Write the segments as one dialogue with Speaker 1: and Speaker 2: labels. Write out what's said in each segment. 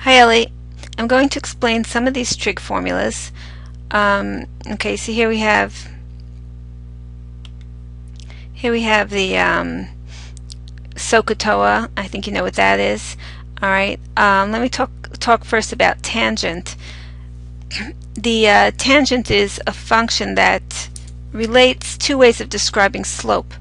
Speaker 1: Hi Ellie, I'm going to explain some of these trig formulas. Okay, so here we have the SOHCAHTOA. I think you know what that is. All right. Let me talk first about tangent. The tangent is a function that relates two ways of describing slope.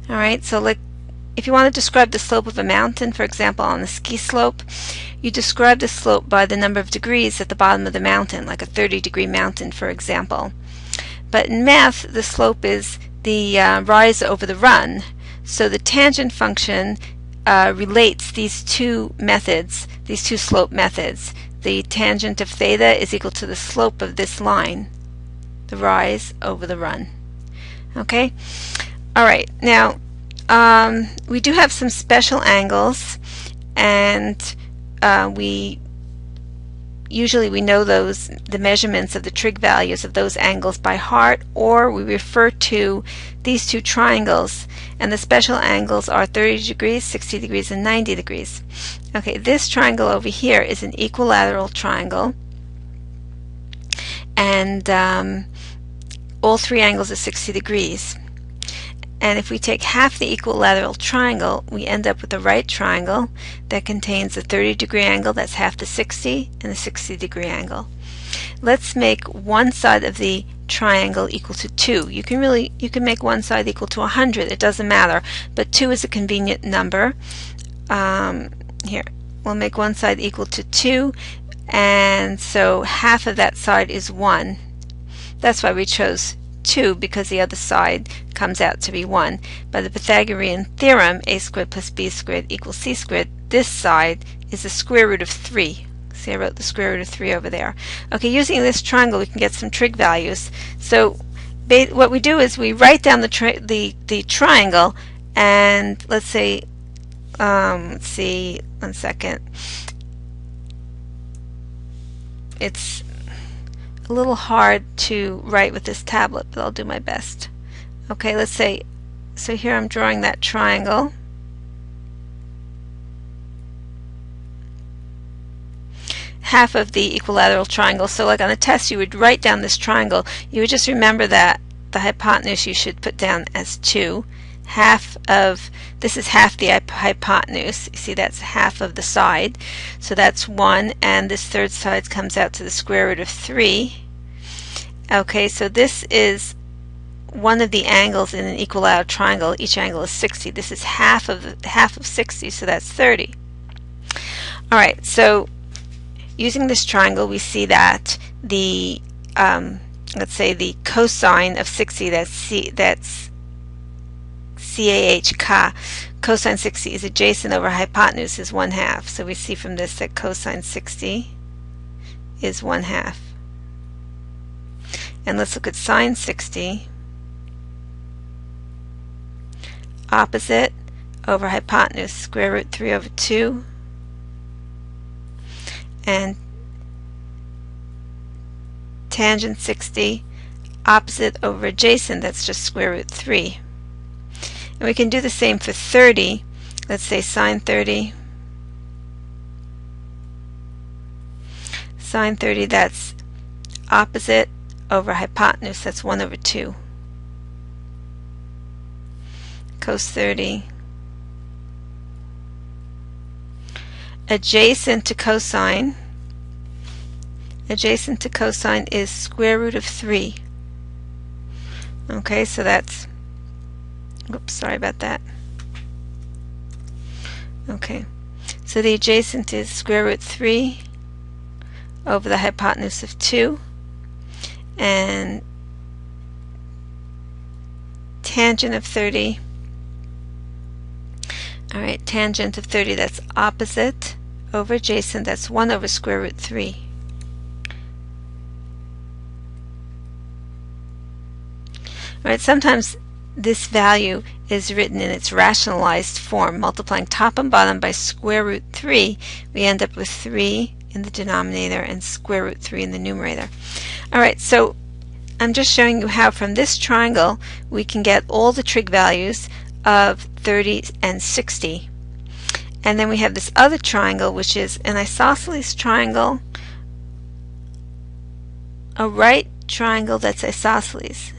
Speaker 1: All right. So like, if you want to describe the slope of a mountain, for example, on a ski slope, you describe the slope by the number of degrees at the bottom of the mountain, like a 30-degree mountain, for example. But in math, the slope is the rise over the run. So the tangent function relates these two methods, these two slope methods. The tangent of theta is equal to the slope of this line, the rise over the run. Okay? All right. Now, we do have some special angles, and we know the measurements of the trig values of those angles by heart, or we refer to these two triangles, and the special angles are 30 degrees, 60 degrees, and 90 degrees. Okay, this triangle over here is an equilateral triangle, and all three angles are 60 degrees. And if we take half the equilateral triangle, we end up with a right triangle that contains a 30-degree angle, that's half the 60, and a 60-degree angle. Let's make one side of the triangle equal to 2. You can make one side equal to 100. It doesn't matter, but 2 is a convenient number. Here, we'll make one side equal to 2, and so half of that side is 1. That's why we chose 2, because the other side comes out to be 1. By the Pythagorean theorem, a squared plus b squared equals c squared, this side is the square root of 3. See, I wrote the square root of 3 over there. Okay, using this triangle, we can get some trig values. So what we do is we write down the triangle, and let's say, let's see, one second. It's a little hard to write with this tablet, but I'll do my best. Okay, let's say, so here I'm drawing that triangle. Half of the equilateral triangle. So like on a test, you would write down this triangle. You would just remember that the hypotenuse you should put down as 2. This is half the hypotenuse. You see, that's half of the side. So that's 1, and this third side comes out to the square root of 3. Okay, so this is one of the angles in an equilateral triangle. Each angle is 60. This is half of 60, so that's 30. All right, so using this triangle, we see that the let's say the cosine of 60, that's CAH, cosine 60 is adjacent over hypotenuse is 1/2. So we see from this that cosine 60 is 1/2. And let's look at sine 60. Opposite over hypotenuse, square root 3 over 2. And tangent 60, opposite over adjacent, that's just square root 3. And we can do the same for 30. Let's say sine 30. Sine 30, that's opposite over hypotenuse, that's 1 over 2. Cos 30. Adjacent to cosine. Adjacent to cosine is square root of 3. Okay, so that's, oops, sorry about that. Okay, so the adjacent is square root 3 over the hypotenuse of 2, and tangent of 30. All right, tangent of 30, that's opposite over adjacent, that's 1 over square root 3. All right, sometimes this value is written in its rationalized form. Multiplying top and bottom by square root 3, we end up with 3 in the denominator and square root 3 in the numerator. All right, so I'm just showing you how from this triangle we can get all the trig values of 30 and 60. And then we have this other triangle, which is an isosceles triangle, a right triangle that's isosceles.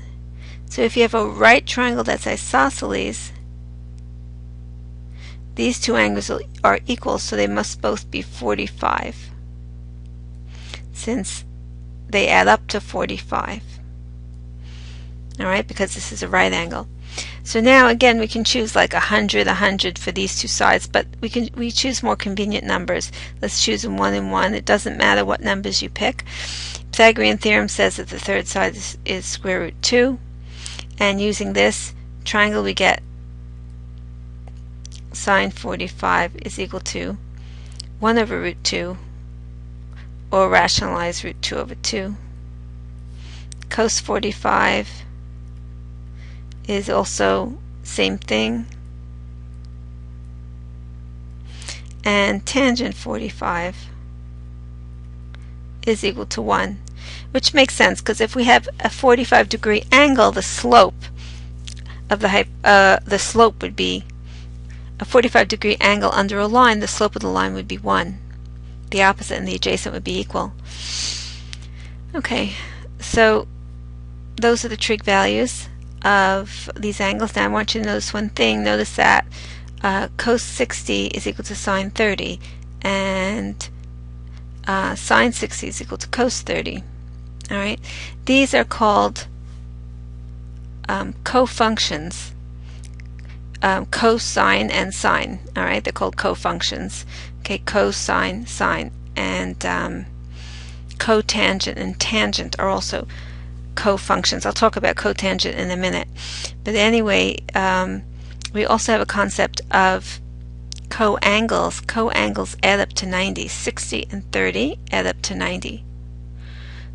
Speaker 1: So if you have a right triangle that's isosceles, these two angles are equal, so they must both be 45, since they add up to 45. Alright, because this is a right angle. So now again we can choose like 100 for these two sides, but we choose more convenient numbers. Let's choose 1 and 1. It doesn't matter what numbers you pick. Pythagorean theorem says that the third side is square root 2, and using this triangle we get sine 45 is equal to 1 over root 2, or rationalize root 2 over 2. Cos 45 is also same thing, and tangent 45 is equal to 1, which makes sense because if we have a 45-degree angle, the slope of the slope would be a 45-degree angle under a line. The slope of the line would be 1. The opposite and the adjacent would be equal. Okay, so those are the trig values of these angles. Now I want you to notice one thing. Notice that cos 60 is equal to sine 30, and sine 60 is equal to cos 30. Alright, these are called co-functions, cosine and sine. Alright, they're called co-functions. Okay, cosine, sine, and cotangent and tangent are also co-functions. I'll talk about cotangent in a minute. But anyway, we also have a concept of co-angles. Co-angles add up to 90. 60 and 30 add up to 90.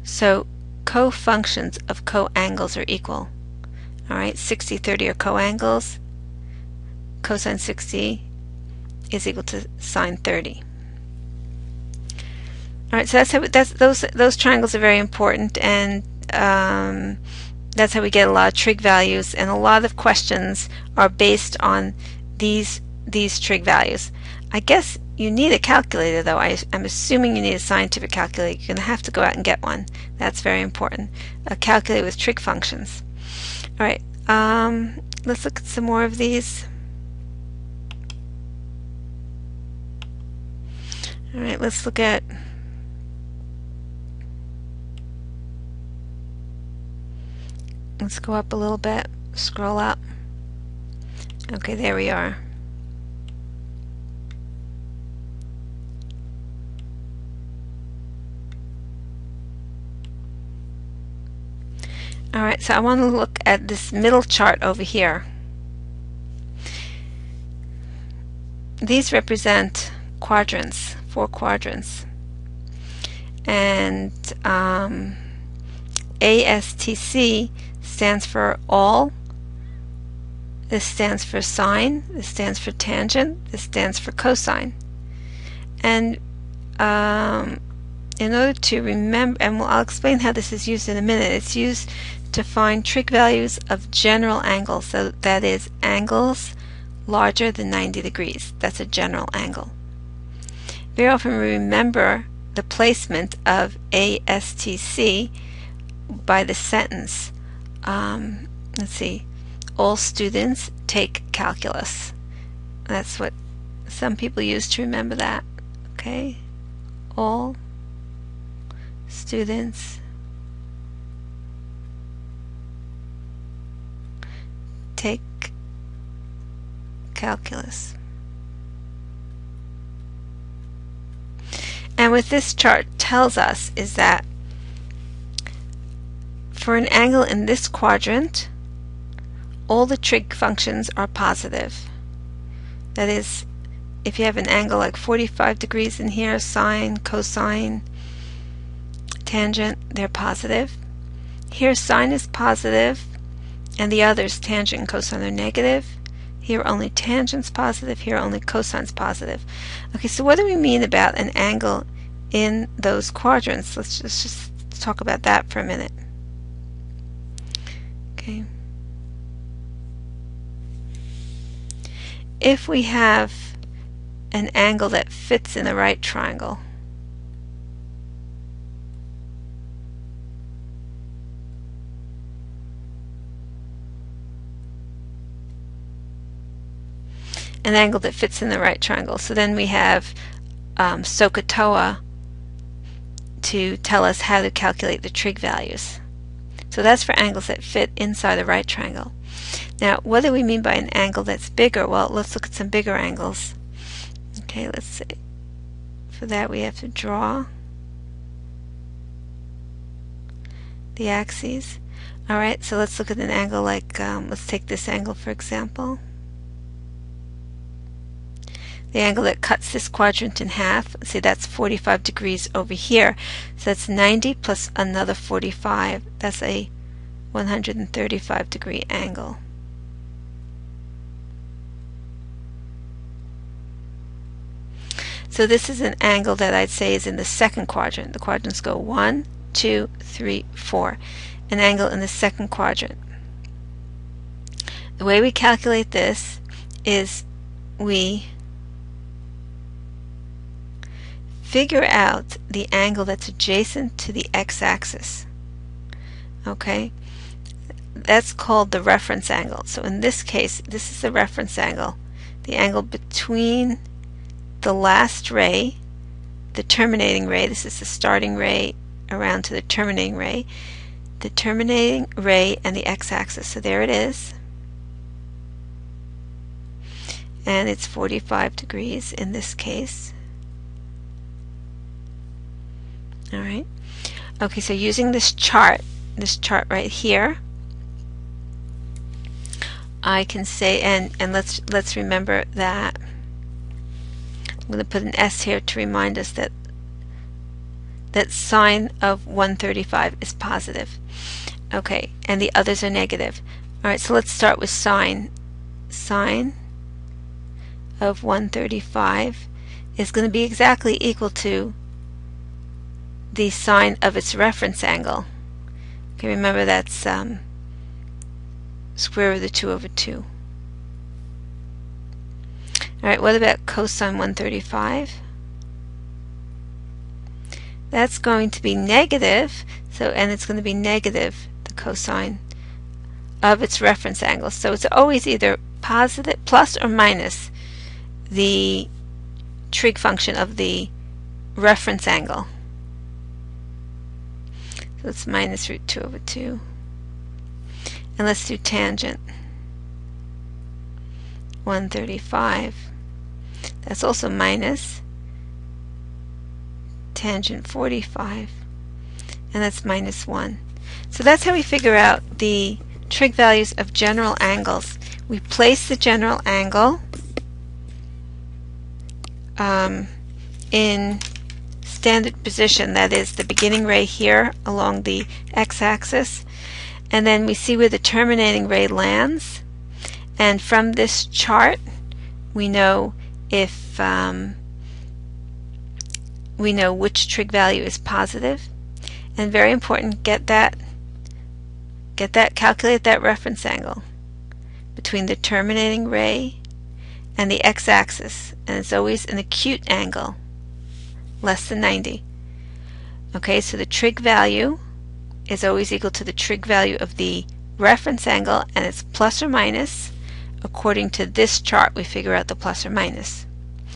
Speaker 1: So co-functions of co-angles are equal. Alright, 60, 30 are co-angles. Cosine 60 is equal to sine 30. Alright, so those triangles are very important, and that's how we get a lot of trig values, and a lot of questions are based on these trig values. I guess you need a calculator, though. I'm assuming you need a scientific calculator. You're going to have to go out and get one. That's very important. A calculator with trig functions. Alright, let's look at some more of these. Alright, let's look at let's go up a little bit, scroll up. Okay, there we are. Alright, so I want to look at this middle chart over here. These represent quadrants, 4 quadrants. And ASTC stands for all. This stands for sine. This stands for tangent. This stands for cosine. And in order to remember, and I'll explain how this is used in a minute, it's used to find trig values of general angles. So that is angles larger than 90 degrees. That's a general angle. Very often we remember the placement of ASTC by the sentence. Let's see. All students take calculus. That's what some people use to remember that. Okay? All students take calculus. And what this chart tells us is that for an angle in this quadrant, all the trig functions are positive. That is, if you have an angle like 45 degrees in here, sine, cosine, tangent, they're positive. Here sine is positive, and the others, tangent and cosine, are negative. Here only tangent's positive, here only cosine's positive. Okay, so what do we mean about an angle in those quadrants? Let's just talk about that for a minute. Okay. If we have an angle that fits in the right triangle. An angle that fits in the right triangle. So then we have SOHCAHTOA to tell us how to calculate the trig values. So that's for angles that fit inside the right triangle. Now, what do we mean by an angle that's bigger? Well, let's look at some bigger angles. Okay, let's see. For that, we have to draw the axes. All right, so let's look at an angle like, let's take this angle for example. The angle that cuts this quadrant in half, see that's 45 degrees over here. So that's 90 plus another 45. That's a 135 degree angle. So this is an angle that I'd say is in the second quadrant. The quadrants go 1, 2, 3, 4. An angle in the second quadrant. The way we calculate this is we figure out the angle that's adjacent to the x-axis. Okay? That's called the reference angle. So in this case, this is the reference angle. The angle between the last ray, the terminating ray, this is the starting ray around to the terminating ray and the x-axis. So there it is. And it's 45 degrees in this case. Alright. Okay, so using this chart right here, I can say, and let's remember that I'm going to put an S here to remind us that sine of 135 is positive. Okay, and the others are negative. Alright, so let's start with sine. Sine of 135 is going to be exactly equal to the sine of its reference angle. Okay, remember that's square root of the 2 over 2. Alright, what about cosine 135? That's going to be negative, and it's going to be negative, the cosine of its reference angle. So it's always either positive, plus or minus the trig function of the reference angle. So it's minus root 2 over 2. And let's do tangent 135. That's also minus tangent 45. And that's minus 1. So that's how we figure out the trig values of general angles. We place the general angle in standard position, that is the beginning ray here along the x-axis, and then we see where the terminating ray lands, and from this chart we know if we know which trig value is positive. And very important, calculate that reference angle between the terminating ray and the x-axis, and it's always an acute angle, less than 90. Okay, so the trig value is always equal to the trig value of the reference angle, and it's plus or minus. According to this chart, we figure out the plus or minus.